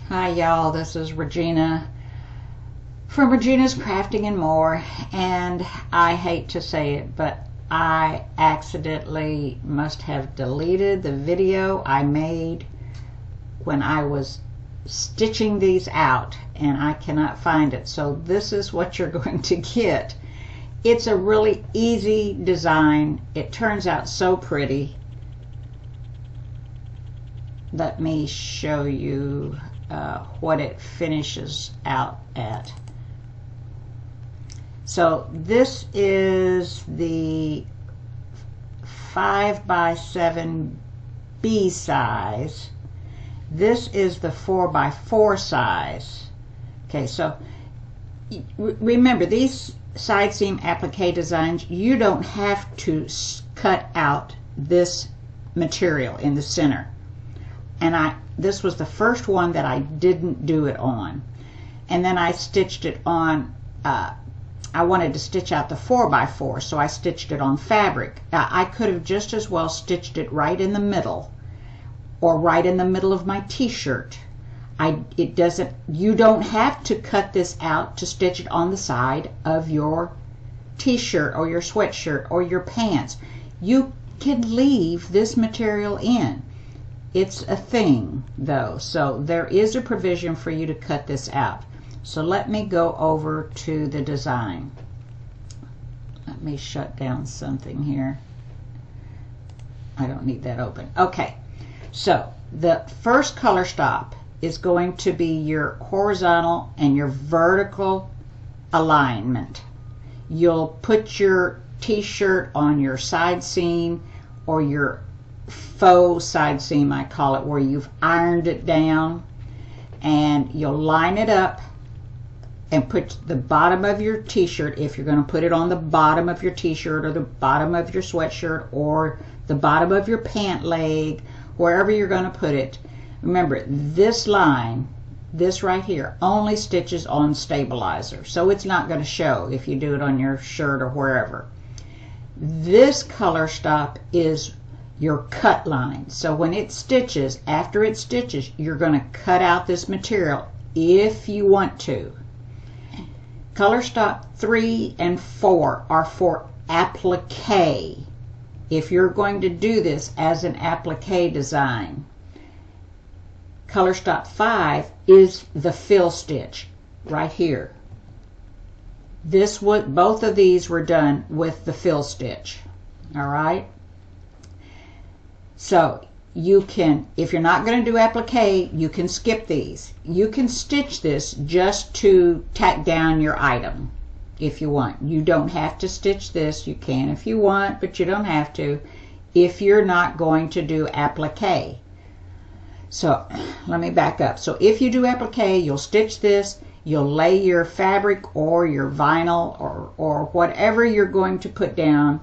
Hi y'all, this is Regina from Regina's Crafting and More, and I hate to say it, but I accidentally must have deleted the video I made when I was stitching these out, and I cannot find it. So this is what you're going to get. It's a really easy design. It turns out so pretty. Let me show you what it finishes out at. So this is the 5x7 B size. This is the 4x4 size. Okay, so remember, these side seam applique designs, you don't have to cut out this material in the center. And this was the first one that I didn't do it on. And then I stitched it on, I wanted to stitch out the 4x4, so I stitched it on fabric. I could have just as well stitched it right in the middle, or right in the middle of my t-shirt. You don't have to cut this out to stitch it on the side of your t-shirt or your sweatshirt or your pants. You can leave this material in. It's a thing though, so there is a provision for you to cut this out. So let me go over to the design. Let me shut down something here. I don't need that open. Okay, so the first color stop is going to be your horizontal and your vertical alignment. You'll put your t-shirt on your side seam, or your faux side seam, I call it, where you've ironed it down, and you'll line it up and put the bottom of your t-shirt, if you're going to put it on the bottom of your t-shirt or the bottom of your sweatshirt or the bottom of your pant leg, wherever you're going to put it. Remember, this line, this right here, only stitches on stabilizer, so it's not going to show if you do it on your shirt or wherever. This color stop is your cut line. So when it stitches, after it stitches, you're going to cut out this material if you want to. Color stop 3 and 4 are for applique, if you're going to do this as an applique design. Color stop 5 is the fill stitch right here. Both of these were done with the fill stitch. All right. So you can, if you're not going to do applique, you can skip these. You can stitch this just to tack down your item if you want. You don't have to stitch this. You can if you want, but you don't have to if you're not going to do applique. So let me back up. So if you do applique, you'll stitch this, you'll lay your fabric or your vinyl or whatever you're going to put down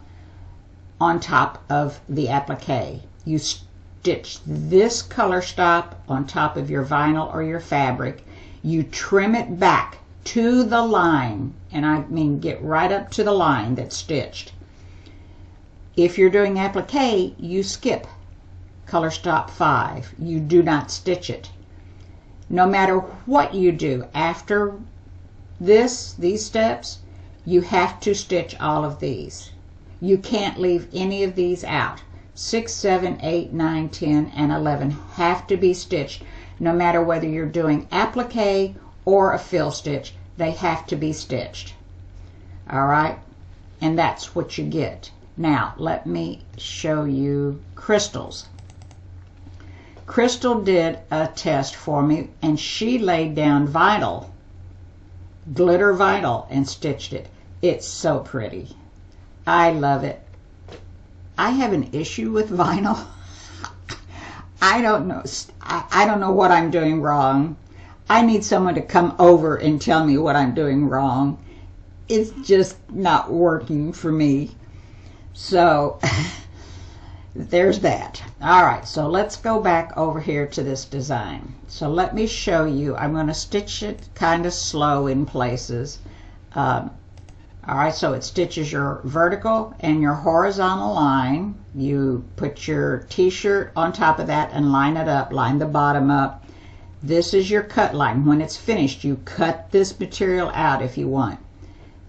on top of the applique. You stitch this color stop on top of your vinyl or your fabric. You trim it back to the line, and I mean get right up to the line that's stitched. If you're doing applique, you skip color stop 5. You do not stitch it. No matter what you do after these steps, you have to stitch all of these. You can't leave any of these out. 6, 7, 8, 9, 10, and 11 have to be stitched. No matter whether you're doing applique or a fill stitch, they have to be stitched. All right, and that's what you get. Now let me show you Crystal's. Crystal did a test for me, and she laid down vinyl, glitter vinyl, and stitched it. It's so pretty. I love it. I have an issue with vinyl. I don't know. I don't know what I'm doing wrong. I need someone to come over and tell me what I'm doing wrong. It's just not working for me. So there's that. All right, so let's go back over here to this design. So let me show you. I'm going to stitch it kind of slow in places. All right, so it stitches your vertical and your horizontal line. You put your t-shirt on top of that and line it up, line the bottom up. This is your cut line. When it's finished, you cut this material out if you want.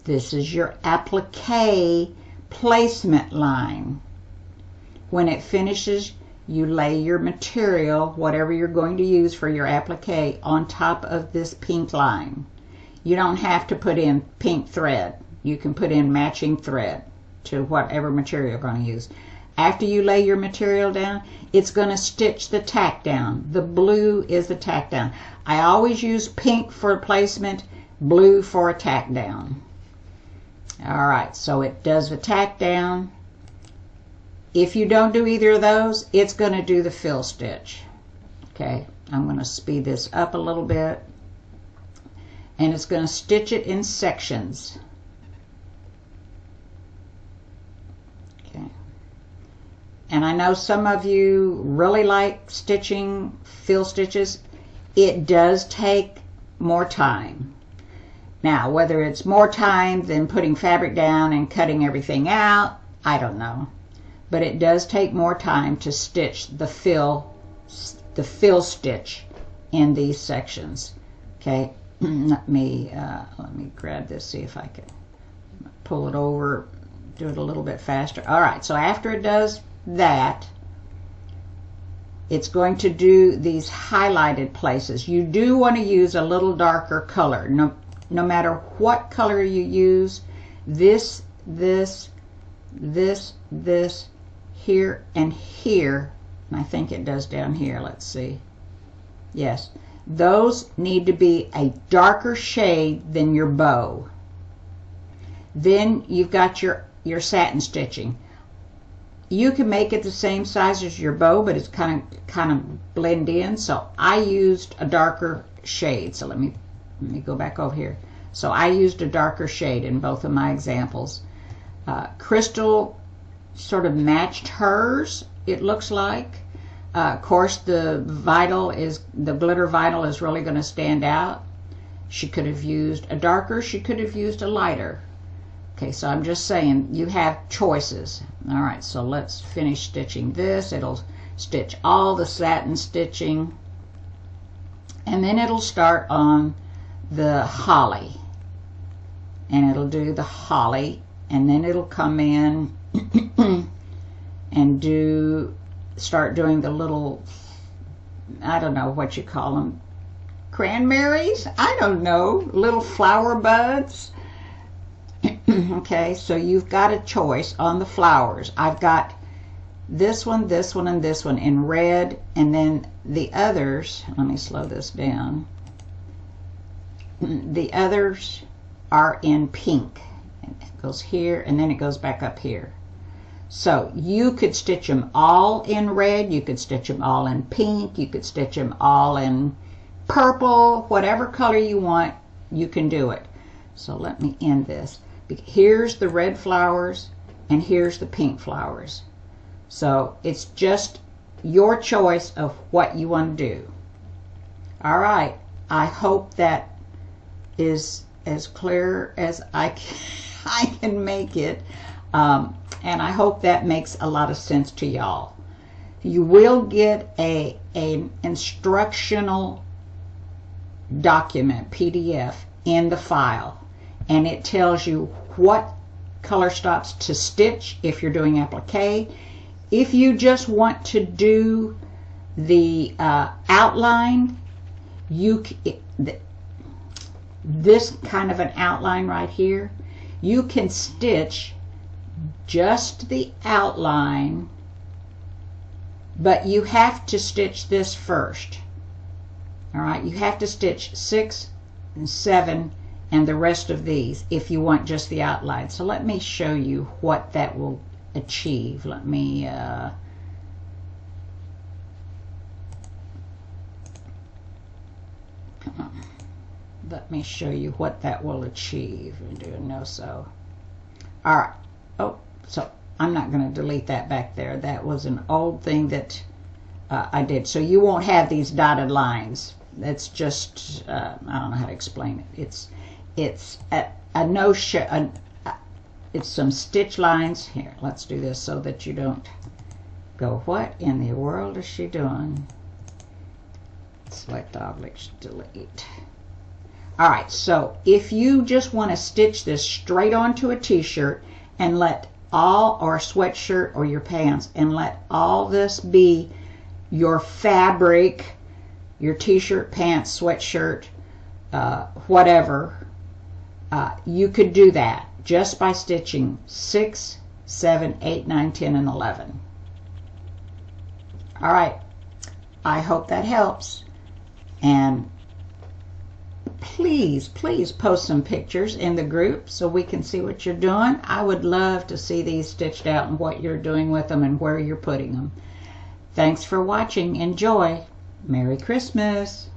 This is your applique placement line. When it finishes, you lay your material, whatever you're going to use for your applique, on top of this pink line. You don't have to put in pink thread. You can put in matching thread to whatever material you're going to use. After you lay your material down, it's going to stitch the tack down. The blue is the tack down. I always use pink for placement, blue for a tack down. All right, so it does the tack down. If you don't do either of those, it's going to do the fill stitch. Okay, I'm going to speed this up a little bit. And it's going to stitch it in sections. Okay. And I know some of you really like stitching fill stitches. It does take more time. Now, whether it's more time than putting fabric down and cutting everything out, I don't know. But it does take more time to stitch the fill stitch in these sections. Okay, let me grab this, see if I can pull it over, do it a little bit faster. All right, so after it does that, it's going to do these highlighted places. You do want to use a little darker color. No matter what color you use, this, here, and here, and I think it does down here, let's see. Yes, those need to be a darker shade than your bow. Then you've got your satin stitching. You can make it the same size as your bow, but it's kind of blend in. So I used a darker shade. So let me go back over here. So I used a darker shade in both of my examples. Crystal sort of matched hers, it looks like. Of course, the glitter vinyl is really going to stand out. She could have used a darker, she could have used a lighter. Okay, so I'm just saying, you have choices. All right, so let's finish stitching this. It'll stitch all the satin stitching, and then it'll start on the holly, and it'll do the holly, and then it'll come in and start doing the little, I don't know what you call them, cranberries? I don't know, little flower buds. Okay, so you've got a choice on the flowers. I've got this one, and this one in red, and then the others, let me slow this down. The others are in pink. It goes here, and then it goes back up here. So you could stitch them all in red, you could stitch them all in pink, you could stitch them all in purple, whatever color you want, you can do it. So let me end this. Here's the red flowers, and here's the pink flowers. So it's just your choice of what you want to do. All right, I hope that is as clear as I can make it. And I hope that makes a lot of sense to y'all. You will get an instructional document, PDF, in the file. And it tells you what color stops to stitch if you're doing applique. If you just want to do the outline, this kind of an outline right here, you can stitch just the outline, but you have to stitch this first. All right, you have to stitch 6 and 7 and the rest of these if you want just the outline. So let me show you what that will achieve. Let me come on. Let me show you what that will achieve. I'm doing no so. All right. Oh, so I'm not going to delete that back there. That was an old thing that I did. So you won't have these dotted lines. That's just I don't know how to explain it. It's some stitch lines. Here, let's do this so that you don't go, what in the world is she doing? Select objects, delete. All right, so if you just want to stitch this straight onto a t-shirt and let all, or a sweatshirt or your pants, and let all this be your fabric, your t-shirt, pants, sweatshirt, whatever, you could do that just by stitching 6, 7, 8, 9, 10, and 11. All right, I hope that helps. And please post some pictures in the group so we can see what you're doing. I would love to see these stitched out and what you're doing with them and where you're putting them. Thanks for watching. Enjoy. Merry Christmas.